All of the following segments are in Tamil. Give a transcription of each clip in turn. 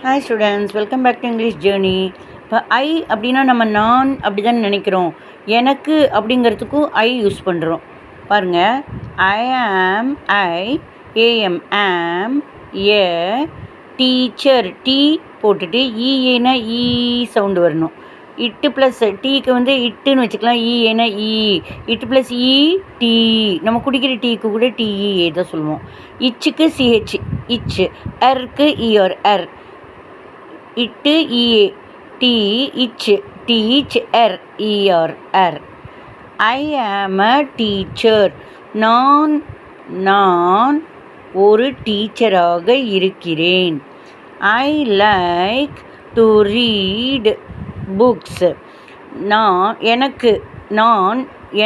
Hi students, welcome back to English journey. இப்போ ஐ அப்படின்னா நம்ம நான் அப்படி தான் நினைக்கிறோம். எனக்கு அப்படிங்கிறதுக்கும் ஐ யூஸ் பண்ணுறோம். பாருங்கள், ஐ ஆம், ஏஎம் ஆம், ஏ டீச்சர், டீ போட்டுட்டு ஈஏனா ஈ சவுண்டு வரணும். இட்டு ப்ளஸ் டீக்கு வந்து இட்டுன்னு வச்சுக்கலாம், ஈஏனா ஈ. இட்டு ப்ளஸ் ஈ டீ. நம்ம குடிக்கிற டீக்கு கூட டிஇஏ தான் சொல்லுவோம். இச்சுக்கு சிஹெச் இச்சு, எர்க்கு இஆர் எர். இட்டு இஏ டி இச் டீச் எர் இஆர் எர். I am a teacher. நான் ஒரு டீச்சராக இருக்கிறேன். I like to read books.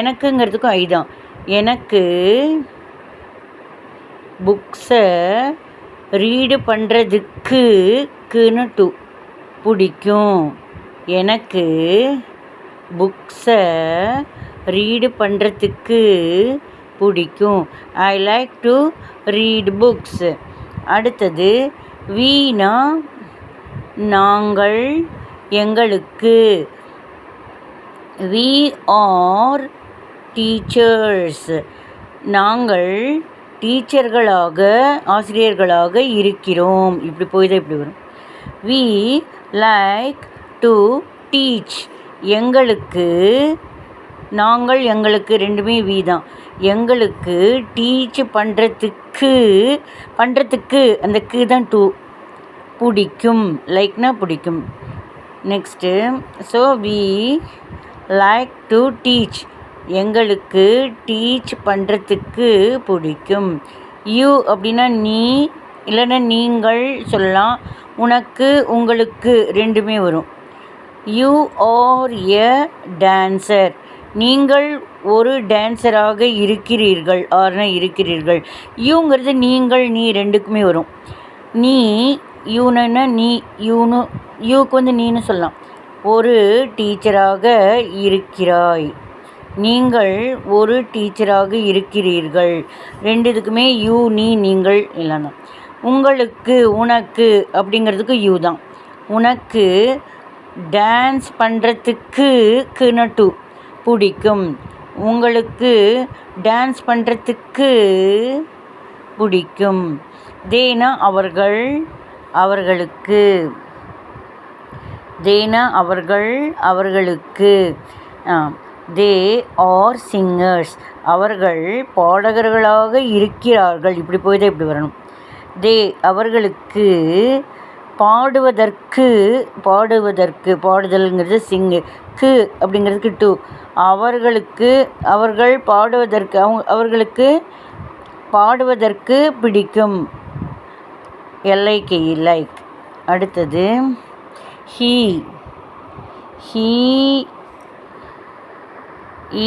எனக்குங்கிறதுக்கும் ஐ தான். எனக்கு புக்ஸை ரீடு பண்ணுறதுக்குன்னு பிடிக்கும். எனக்கு புக்ஸை ரீடு பண்ணுறதுக்கு பிடிக்கும். I like to read books. அடுத்தது வீணா நாங்கள், எங்களுக்கு. We are teachers. நாங்கள் டீச்சர்களாக, ஆசிரியர்களாக இருக்கிறோம். இப்படி போய் தான் இப்படி வரும். We like to teach. எங்களுக்கு ரெண்டுமே வி தான். எங்களுக்கு டீச் பண்ணுறதுக்கு அந்த க்கு தான் டூ. பிடிக்கும், லைக்னா பிடிக்கும். Next, so we like to teach. எங்களுக்கு டீச் பண்ணுறதுக்கு பிடிக்கும். யூ அப்படின்னா நீ, இல்லைன்னா நீங்கள் சொல்லலாம். உனக்கு, உங்களுக்கு ரெண்டுமே வரும். You are a dancer. நீங்கள் ஒரு டான்ஸராக இருக்கிறீர்கள். ஆர்னா இருக்கிறீர்கள். யூங்கிறது நீங்கள், நீ ரெண்டுக்குமே வரும். நீ யூனா நீ, யூக்கு வந்து நீன்னு சொல்லலாம். ஒரு டீச்சராக இருக்கிறாய். நீங்கள் ஒரு டீச்சராக இருக்கிறீர்கள். ரெண்டு இதுக்குமே யூ, நீ, நீங்கள் இல்லைன்னா. உங்களுக்கு, உனக்கு அப்படிங்கிறதுக்கு யூ தான். உனக்கு டான்ஸ் பண்ணுறதுக்குன்னு டூ பிடிக்கும். உங்களுக்கு டான்ஸ் பண்ணுறதுக்கு பிடிக்கும். தேனா அவர்கள், அவர்களுக்கு. தேனா அவர்கள், அவர்களுக்கு. They are singers. அவர்கள் பாடகர்களாக இருக்கிறார்கள். இப்படி போய் தான் இப்படி வரணும். தே அவர்களுக்கு பாடுவதற்கு, பாடுதல்ங்கிறது சிங்கு. க்கு அப்படிங்கிறதுக்கு டூ. அவர்கள் பாடுவதற்கு, அவர்களுக்கு பாடுவதற்கு பிடிக்கும். எல்ஐகே லைக். அடுத்தது ஹீ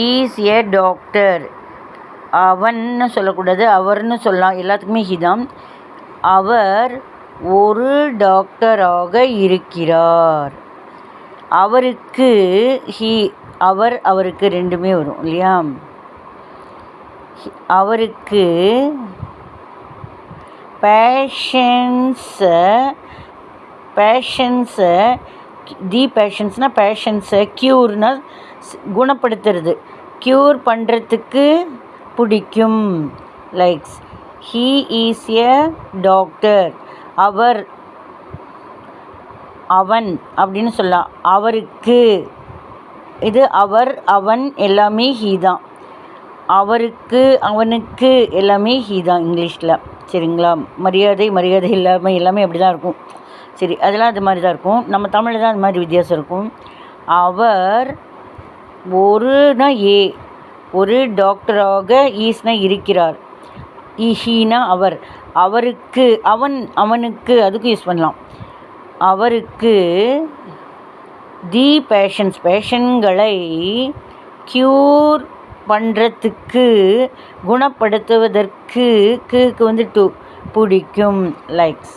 இஸ் எ டாக்டர். அவன்னு சொல்லக்கூடாது, அவர்னு சொல்லலாம். எல்லாத்துக்குமே ஹி தான். அவர் ஒரு டாக்டராக இருக்கிறார். அவருக்கு ஹி, அவர், அவருக்கு ரெண்டுமே வரும் இல்லையா. அவருக்கு பேஷன்ஸை க்யூர்னா குணப்படுத்துறது, க்யூர் பண்ணுறதுக்கு பிடிக்கும். Likes. He is a doctor. அவன் அப்படின்னு சொல்லலாம். அவருக்கு, இது அவர், அவன் எல்லாமே ஹீ தான். அவருக்கு, அவனுக்கு எல்லாமே ஹீ தான் இங்கிலீஷில். சரிங்களா. மரியாதை இல்லாமல் எல்லாமே அப்படி தான் இருக்கும். சரி, அதெல்லாம் அது மாதிரி தான் இருக்கும். நம்ம தமிழில் தான் அது மாதிரி வித்தியாசம் இருக்கும். அவர் ஒருனா ஏ, ஒரு டாக்டராக, ஈஸ்னா இருக்கிறார், ஹீனா அவர். அவருக்கு, அவனுக்கு அதுக்கு யூஸ் பண்ணலாம். அவருக்கு தி பேஷன்களை க்யூர் பண்ணுறதுக்கு, குணப்படுத்துவதற்கு, க்கு வந்து டூ பிடிக்கும். Likes.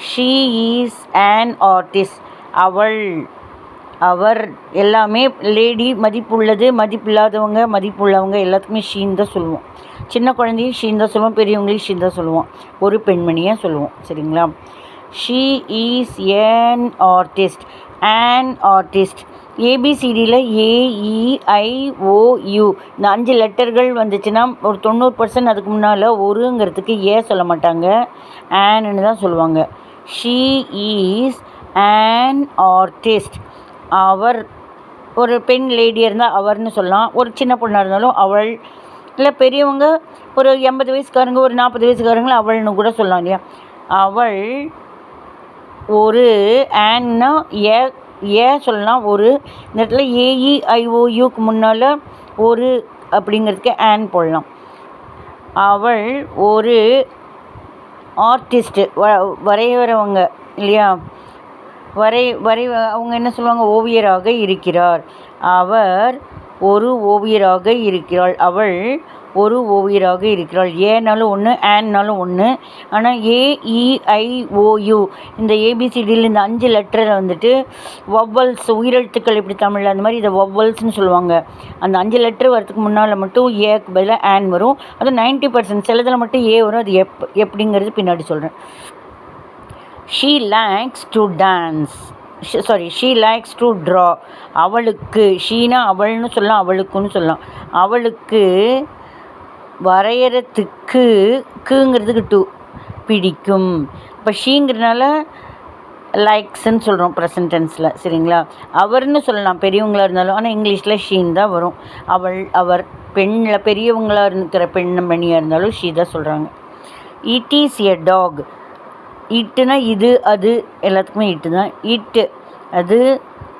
She is an artist. அவர் எல்லாமே லேடி, மதிப்புள்ளது, மதிப்பில்லாதவங்க, மதிப்புள்ளவங்க எல்லாத்துக்குமே ஷீன் தான் சொல்லுவோம். சின்ன குழந்தையும் ஷீன் தான் சொல்லுவோம், பெரியவங்களையும் ஷீன் தான் சொல்லுவோம். ஒரு பெண்மணியாக சொல்லுவோம். சரிங்களா. She is an artist. an artist. ஏபிசிடியில் AEIOU இந்த 5 லெட்டர்கள் வந்துச்சுன்னா ஒரு 90% அதுக்கு முன்னால் ஒருங்கிறதுக்கு சொல்ல மாட்டாங்க, ஆன்னு தான் சொல்லுவாங்க. She is an artist. அவர் ஒரு பெண் லேடியாக இருந்தால் அவர்னு சொல்லலாம், ஒரு சின்ன பொண்ணாக இருந்தாலும் அவள், இல்லை பெரியவங்க ஒரு 80 வயசுக்காரங்க ஒரு 40 வயசுக்காரங்களும் அவள்னு கூட சொல்லலாம் இல்லையா. அவள் ஒரு ஆன்னா சொல்லலாம், ஒரு இந்த இடத்துல AEIOUக்கு முன்னால் ஒரு அப்படிங்கிறதுக்கு ஆன் போடலாம். அவள் ஒரு ஆர்டிஸ்ட்டு, வரைகிறவங்க இல்லையா, அவங்க என்ன சொல்லுவாங்க, ஓவியராக இருக்கிறார். அவர் ஒரு ஓவியராக இருக்கிறாள். அவள் ஒரு ஓவியராக இருக்கிறாள். ஏனாலும் ஒன்று, ஆன்னாலும் ஒன்று. ஆனால் AEIOU இந்த ஏபிசிடியில் இந்த 5 லெட்டரில் வந்துட்டு வவ்வல்ஸ், உயிரெழுத்துக்கள் எப்படி தமிழில் அந்த மாதிரி இதை வவ்வல்ஸ்னு சொல்லுவாங்க. அந்த 5 லெட்டர் வரதுக்கு முன்னால் மட்டும் ஏக்கு பதிலாக ஆன் வரும். அது 90%. சிலதில் மட்டும் வரும். அது எப்படிங்கிறது பின்னாடி சொல்கிறேன். She likes to dance. She likes to draw. அவளுக்கு, ஷீனா அவள்னு சொல்லலாம், அவளுக்குன்னு சொல்லலாம். அவளுக்கு வரையறதுக்கு, க்குங்கிறதுக்கு டு பிடிக்கும். இப்போ ஷீங்கிறதுனால லைக்ஸ்ன்னு சொல்கிறோம் ப்ரெசன்ட் டென்ஸில், சரிங்களா. அவர்னு சொல்லலாம் பெரியவங்களாக இருந்தாலும், ஆனால் இங்கிலீஷில் ஷீன் தான் வரும். அவள், அவர், பெண்ணில் பெரியவங்களாக இருக்கிற பெண்மணியாக இருந்தாலும் ஷீ தான் சொல்கிறாங்க. It is a dog. இட்டுனா இது, அது, எல்லாத்துக்குமே இட்டு தான். இட்டு அது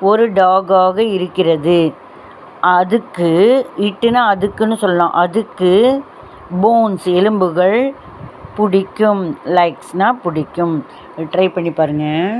ஒரு டாகாக இருக்கிறது. அதுக்கு, இட்டுனா அதுக்குன்னு சொல்லலாம், அதுக்கு போன்ஸ் எலும்புகள் பிடிக்கும். லைக்ஸ்னால் பிடிக்கும். ட்ரை பண்ணி பாருங்கள்.